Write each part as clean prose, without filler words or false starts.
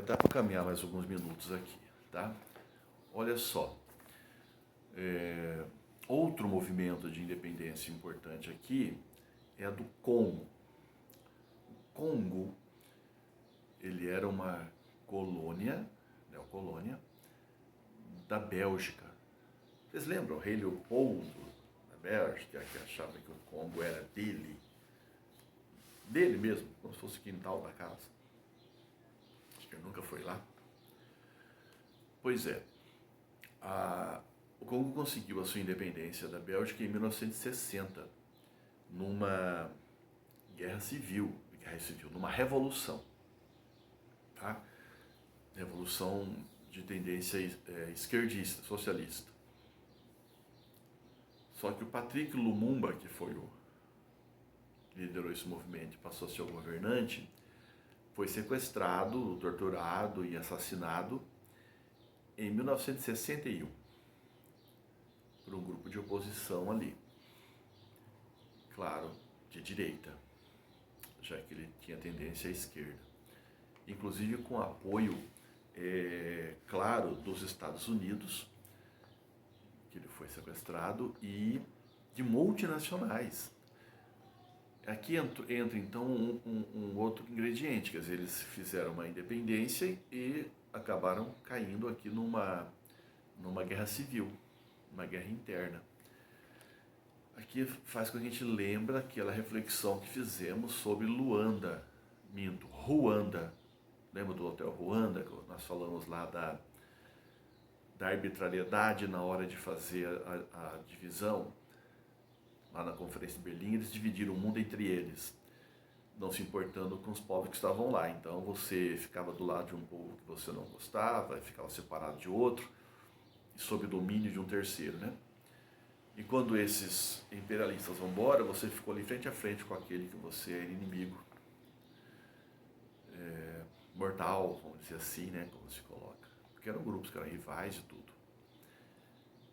Dá para caminhar mais alguns minutos aqui, tá? Olha só, outro movimento de independência importante aqui é a do Congo. O Congo, ele era uma colônia, neocolônia, da Bélgica. Vocês lembram? O rei Leopoldo da Bélgica, que achava que o Congo era dele mesmo, como se fosse o quintal da casa. Acho que ele nunca foi lá. Pois é, o Congo conseguiu a sua independência da Bélgica em 1960, numa guerra civil, numa revolução, tá? Revolução de tendência esquerdista, socialista. Só que o Patrick Lumumba, que foi o que liderou esse movimento e passou a ser o governante, foi sequestrado, torturado e assassinado em 1961 por um grupo de oposição ali, claro, de direita, já que ele tinha tendência à esquerda, inclusive com apoio, claro, dos Estados Unidos, que ele foi sequestrado, e de multinacionais. Aqui entra então um outro ingrediente, quer dizer, eles fizeram uma independência e acabaram caindo aqui numa guerra civil, uma guerra interna. Aqui faz com que a gente lembre aquela reflexão que fizemos sobre Ruanda. Lembra do Hotel Ruanda, que nós falamos lá da arbitrariedade na hora de fazer a divisão? Lá na Conferência de Berlim, eles dividiram o mundo entre eles, não se importando com os povos que estavam lá. Então você ficava do lado de um povo que você não gostava, ficava separado de outro, e sob o domínio de um terceiro, né? E quando esses imperialistas vão embora, você ficou ali frente a frente com aquele que você era inimigo, mortal, vamos dizer assim, né, como se coloca. Porque eram grupos que eram rivais e tudo.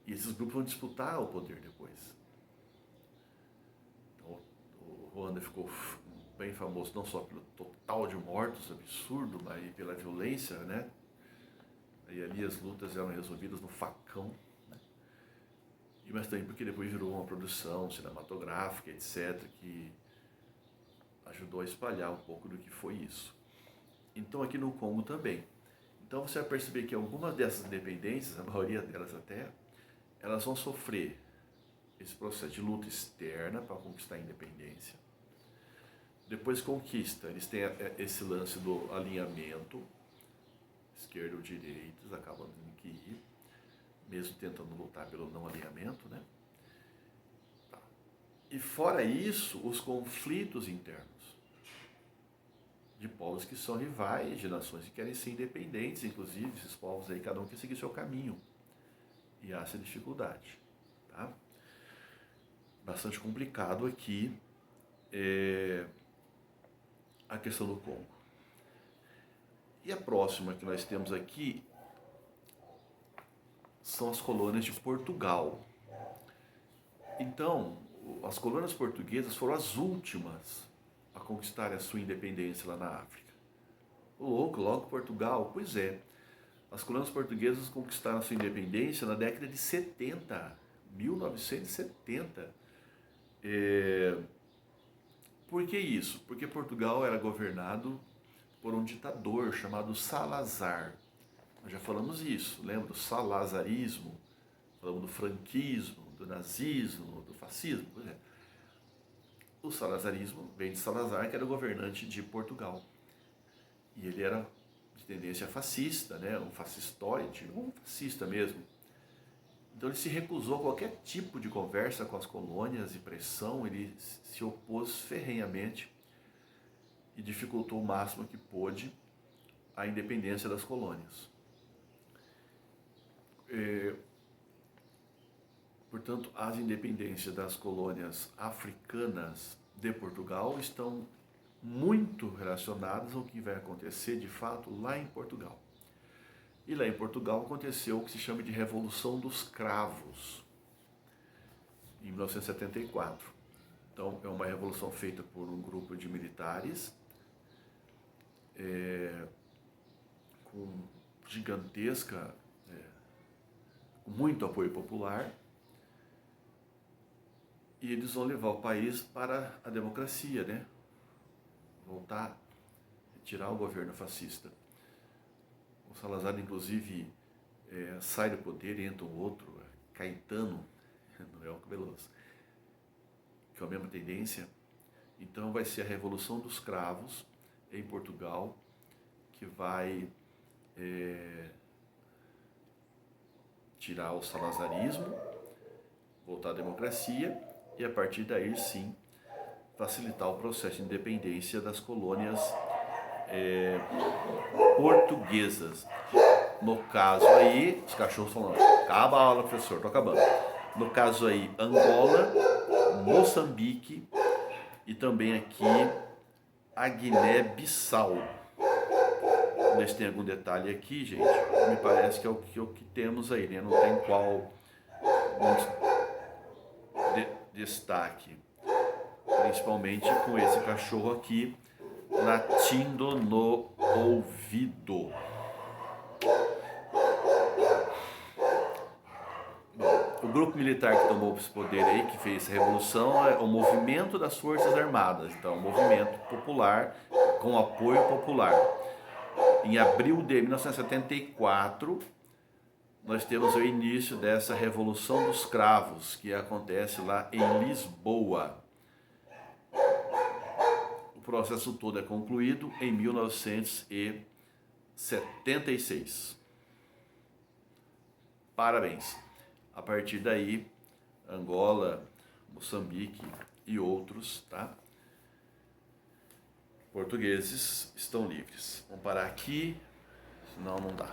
E esses grupos vão disputar o poder depois. Então, o Ruanda ficou bem famoso não só pelo total de mortos absurdo, mas pela violência, né? E ali as lutas eram resolvidas no facão, né? Mas também porque depois virou uma produção cinematográfica, etc., que ajudou a espalhar um pouco do que foi isso. Então aqui no Congo também. Então você vai perceber que algumas dessas independências, a maioria delas até, elas vão sofrer esse processo de luta externa para conquistar a independência. Depois conquista, eles têm esse lance do alinhamento, esquerda ou direita, eles acabam tendo que ir, mesmo tentando lutar pelo não alinhamento, né? Tá. E fora isso, os conflitos internos de povos que são rivais, de nações que querem ser independentes, inclusive esses povos aí, cada um quer seguir seu caminho. E há essa dificuldade, tá? Bastante complicado aqui a questão do Congo. E a próxima que nós temos aqui são as colônias de Portugal. Então, as colônias portuguesas foram as últimas a conquistar a sua independência lá na África. Logo Portugal, pois é. As colônias portuguesas conquistaram a sua independência na década de 70, 1970. Por que isso? Porque Portugal era governado por um ditador chamado Salazar. Nós já falamos isso, lembra do salazarismo, falamos do franquismo, do nazismo, do fascismo. Pois é. O salazarismo vem de Salazar, que era o governante de Portugal. E ele era de tendência fascista, né? Um fascistoide, um fascista mesmo. Então ele se recusou a qualquer tipo de conversa com as colônias e pressão, ele se opôs ferrenhamente e dificultou o máximo que pôde a independência das colônias. Portanto, as independências das colônias africanas de Portugal estão muito relacionadas ao que vai acontecer de fato lá em Portugal. E lá em Portugal aconteceu o que se chama de Revolução dos Cravos, em 1974. Então, é uma revolução feita por um grupo de militares com gigantesca, com muito apoio popular, e eles vão levar o país para a democracia, né? Voltar, tirar o governo fascista. O Salazar, inclusive, sai do poder e entra um outro, Caetano, Noel Veloso, que é a mesma tendência. Então vai ser a Revolução dos Cravos em Portugal, que vai tirar o salazarismo, voltar à democracia e a partir daí sim facilitar o processo de independência das colônias portuguesas. No caso aí, os cachorros falando, acaba a aula, professor, tô acabando. No caso aí, Angola, Moçambique e também aqui a Guiné-Bissau. Ver se tem algum detalhe aqui, gente. Me parece que é o que temos aí, né? Não tem qual destaque. Principalmente com esse cachorro aqui latindo no ouvido. Bom, o grupo militar que tomou esse poder aí, que fez essa revolução, é o Movimento das Forças Armadas. Então, um movimento popular com apoio popular. Em abril de 1974, nós temos o início dessa Revolução dos Cravos, que acontece lá em Lisboa. O processo todo é concluído em 1976. Parabéns! A partir daí, Angola, Moçambique e outros, tá? Portugueses estão livres. Vamos parar aqui, senão não dá.